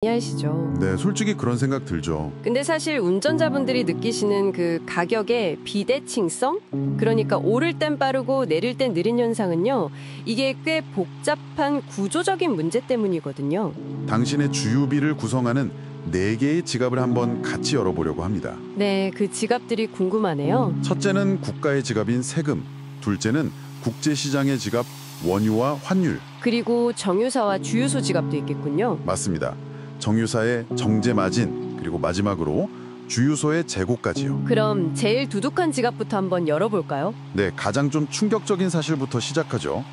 이해하시죠? 네, 솔직히 그런 생각 들죠. 근데 사실 운전자분들이 느끼시는 그 가격의 비대칭성? 그러니까 오를 땐 빠르고 내릴 땐 느린 현상은요. 이게 꽤 복잡한 구조적인 문제 때문이거든요. 당신의 주유비를 구성하는 4개의 지갑을 한번 같이 열어보려고 합니다. 네, 그 지갑들이 궁금하네요. 첫째는 국가의 지갑인 세금, 둘째는 국제시장의 지갑 원유와 환율. 그리고 정유사와 주유소 지갑도 있겠군요. 맞습니다. 정유사의 정제 마진, 그리고 마지막으로 주유소의 재고까지요. 그럼 제일 두둑한 지갑부터 한번 열어볼까요? 네, 가장 좀 충격적인 사실부터 시작하죠.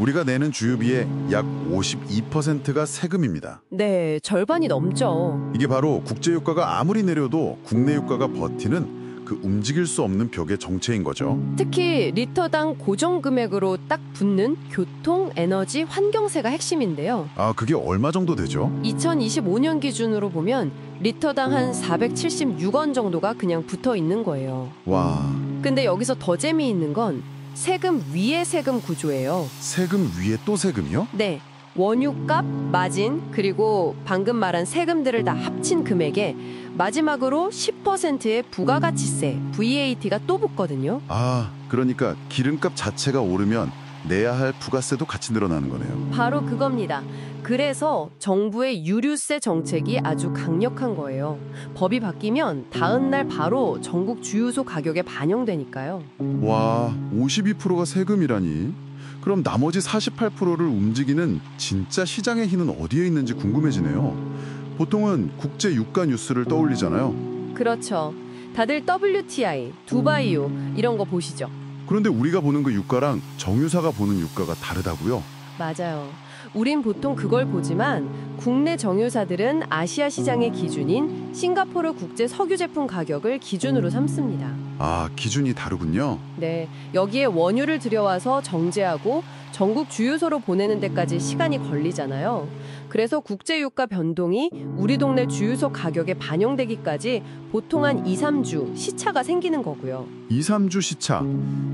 우리가 내는 주유비의 약 52%가 세금입니다. 네, 절반이 넘죠. 이게 바로 국제유가가 아무리 내려도 국내 유가가 버티는 그 움직일 수 없는 벽의 정체인 거죠. 특히 리터당 고정 금액으로 딱 붙는 교통, 에너지, 환경세가 핵심인데요. 아, 그게 얼마 정도 되죠? 2025년 기준으로 보면 리터당 한 476원 정도가 그냥 붙어 있는 거예요. 와, 근데 여기서 더 재미있는 건 세금 위에 세금 구조예요. 세금 위에 또 세금이요? 네, 원유값, 마진, 그리고 방금 말한 세금들을 다 합친 금액에 마지막으로 10%의 부가가치세, VAT가 또 붙거든요. 아, 그러니까 기름값 자체가 오르면 내야 할 부가세도 같이 늘어나는 거네요. 바로 그겁니다. 그래서 정부의 유류세 정책이 아주 강력한 거예요. 법이 바뀌면 다음 날 바로 전국 주유소 가격에 반영되니까요. 와, 52%가 세금이라니. 그럼 나머지 48%를 움직이는 진짜 시장의 힘은 어디에 있는지 궁금해지네요. 보통은 국제 유가 뉴스를 떠올리잖아요. 그렇죠. 다들 WTI, 두바이유 이런 거 보시죠. 그런데 우리가 보는 그 유가랑 정유사가 보는 유가가 다르다고요? 맞아요. 우린 보통 그걸 보지만 국내 정유사들은 아시아 시장의 기준인 싱가포르 국제 석유 제품 가격을 기준으로 삼습니다. 아, 기준이 다르군요. 네, 여기에 원유를 들여와서 정제하고 전국 주유소로 보내는 데까지 시간이 걸리잖아요. 그래서 국제유가 변동이 우리 동네 주유소 가격에 반영되기까지 보통 한 2, 3주 시차가 생기는 거고요. 2, 3주 시차.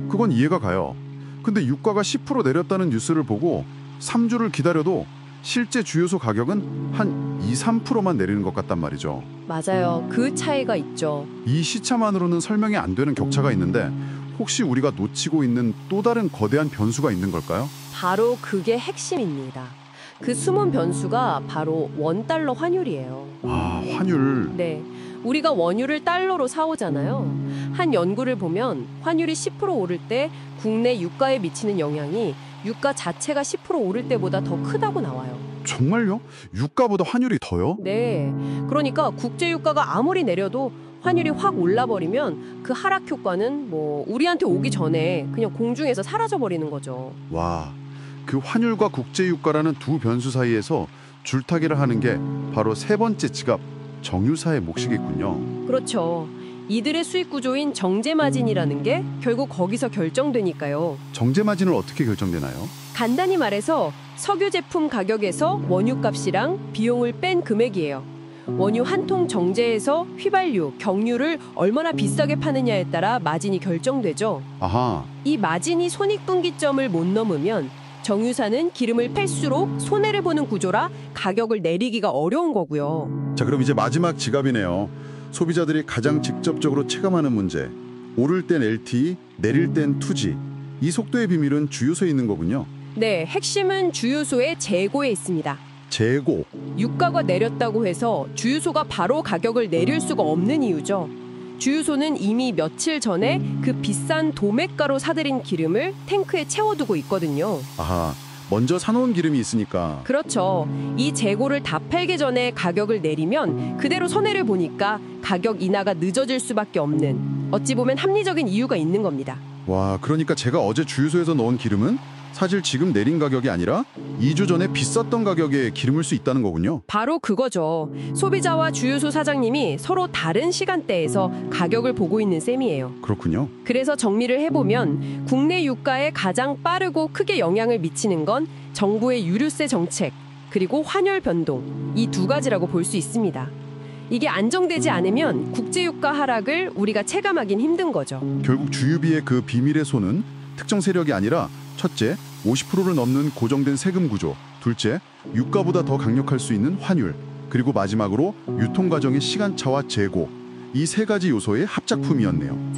그건 이해가 가요. 근데 유가가 10% 내렸다는 뉴스를 보고 3주를 기다려도 실제 주유소 가격은 한 2, 3%만 내리는 것 같단 말이죠. 맞아요. 그 차이가 있죠. 이 시차만으로는 설명이 안 되는 격차가 있는데 혹시 우리가 놓치고 있는 또 다른 거대한 변수가 있는 걸까요? 바로 그게 핵심입니다. 그 숨은 변수가 바로 원달러 환율이에요. 아, 환율. 네, 우리가 원유를 달러로 사오잖아요. 한 연구를 보면 환율이 10% 오를 때 국내 유가에 미치는 영향이 유가 자체가 10% 오를 때보다 더 크다고 나와요. 정말요? 유가보다 환율이 더요? 네, 그러니까 국제유가가 아무리 내려도 환율이 확 올라버리면 그 하락 효과는 뭐 우리한테 오기 전에 그냥 공중에서 사라져버리는 거죠. 와, 그 환율과 국제유가라는 두 변수 사이에서 줄타기를 하는 게 바로 세 번째 지갑, 정유사의 몫이겠군요. 그렇죠. 이들의 수익 구조인 정제마진이라는 게 결국 거기서 결정되니까요. 정제마진을 어떻게 결정되나요? 간단히 말해서 석유 제품 가격에서 원유값이랑 비용을 뺀 금액이에요. 원유 한 통 정제해서 휘발유, 경유를 얼마나 비싸게 파느냐에 따라 마진이 결정되죠. 아하, 이 마진이 손익분기점을 못 넘으면 정유사는 기름을 팔수록 손해를 보는 구조라 가격을 내리기가 어려운 거고요. 자, 그럼 이제 마지막 지갑이네요. 소비자들이 가장 직접적으로 체감하는 문제. 오를 땐 LTE, 내릴 땐 투지. 이 속도의 비밀은 주유소에 있는 거군요. 네, 핵심은 주유소의 재고에 있습니다. 재고. 유가가 내렸다고 해서 주유소가 바로 가격을 내릴 수가 없는 이유죠. 주유소는 이미 며칠 전에 그 비싼 도매가로 사들인 기름을 탱크에 채워두고 있거든요. 아하, 먼저 사놓은 기름이 있으니까. 그렇죠. 이 재고를 다 팔기 전에 가격을 내리면 그대로 손해를 보니까 가격 인하가 늦어질 수밖에 없는, 어찌 보면 합리적인 이유가 있는 겁니다. 와, 그러니까 제가 어제 주유소에서 넣은 기름은 사실 지금 내린 가격이 아니라 2주 전에 비쌌던 가격에 기름을 수 있다는 거군요. 바로 그거죠. 소비자와 주유소 사장님이 서로 다른 시간대에서 가격을 보고 있는 셈이에요. 그렇군요. 그래서 정리를 해보면 국내 유가에 가장 빠르고 크게 영향을 미치는 건 정부의 유류세 정책, 그리고 환율 변동, 이 두 가지라고 볼 수 있습니다. 이게 안정되지 않으면 국제유가 하락을 우리가 체감하긴 힘든 거죠. 결국 주유비의 그 비밀의 손은 특정 세력이 아니라 첫째, 50%를 넘는 고정된 세금 구조, 둘째, 유가보다 더 강력할 수 있는 환율, 그리고 마지막으로 유통 과정의 시간차와 재고, 이 세 가지 요소의 합작품이었네요.